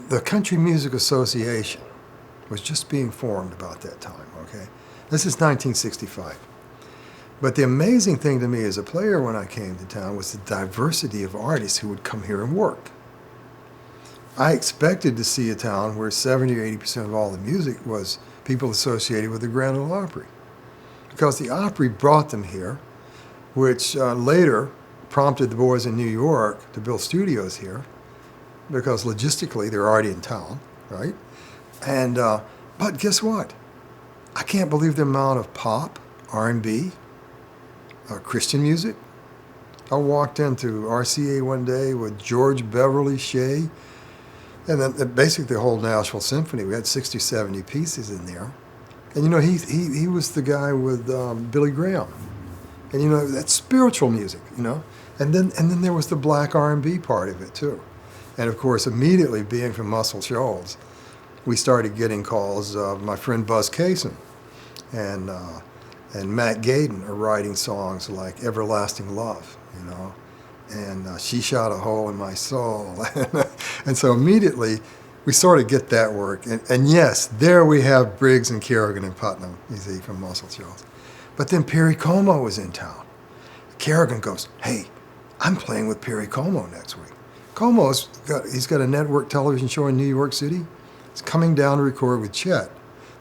the Country Music Association was just being formed about that time, okay? This is 1965. But the amazing thing to me as a player when I came to town was the diversity of artists who would come here and work. I expected to see a town where 70 or 80% of all the music was people associated with the Grand Ole Opry, because the Opry brought them here, which later prompted the boys in New York to build studios here, because logistically they're already in town, right? And but guess what? I can't believe the amount of pop, R&B, Christian music. I walked into RCA one day with George Beverly Shea, and then basically the whole Nashville Symphony. We had 60, 70 pieces in there. And you know, he was the guy with Billy Graham. And you know, that's spiritual music, you know. And then there was the black R&B part of it too. And of course, immediately being from Muscle Shoals, we started getting calls of my friend Buzz Cason and Matt Gaden are writing songs like Everlasting Love, you know, and She Shot a Hole in My Soul. And so immediately we sort of get that work. And yes, there we have Briggs and Kerrigan and Putnam, you see, from Muscle Shoals. But then Perry Como was in town. Kerrigan goes, hey, I'm playing with Perry Como next week. He's got a network television show in New York City. He's coming down to record with Chet.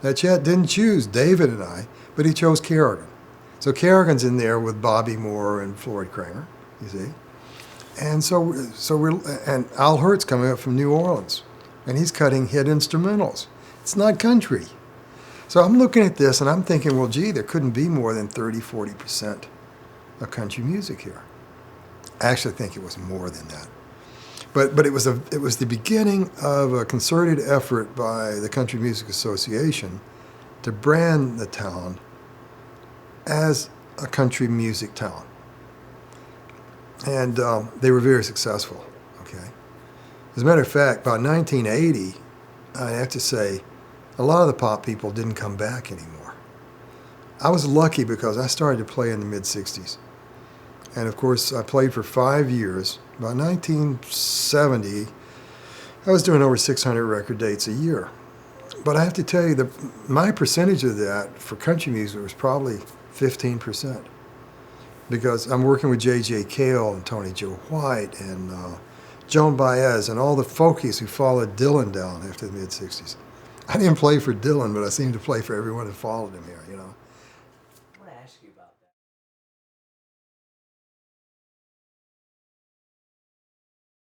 Now, Chet didn't choose David and I, but he chose Kerrigan. So Kerrigan's in there with Bobby Moore and Floyd Kramer, you see. And and Al Hurt's coming up from New Orleans, and he's cutting hit instrumentals. It's not country. So I'm looking at this and I'm thinking, well, gee, there couldn't be more than 30, 40% of country music here. I actually think it was more than that. But it was the beginning of a concerted effort by the Country Music Association to brand the town as a country music town. And they were very successful, okay? As a matter of fact, by 1980, I have to say, a lot of the pop people didn't come back anymore. I was lucky because I started to play in the mid-'60s. And of course, I played for 5 years. By 1970, I was doing over 600 record dates a year. But I have to tell you that my percentage of that for country music was probably 15%. Because I'm working with J.J. Cale and Tony Joe White and Joan Baez and all the folkies who followed Dylan down after the mid-'60s. I didn't play for Dylan, but I seemed to play for everyone who followed him here, you know. I want to ask you about that.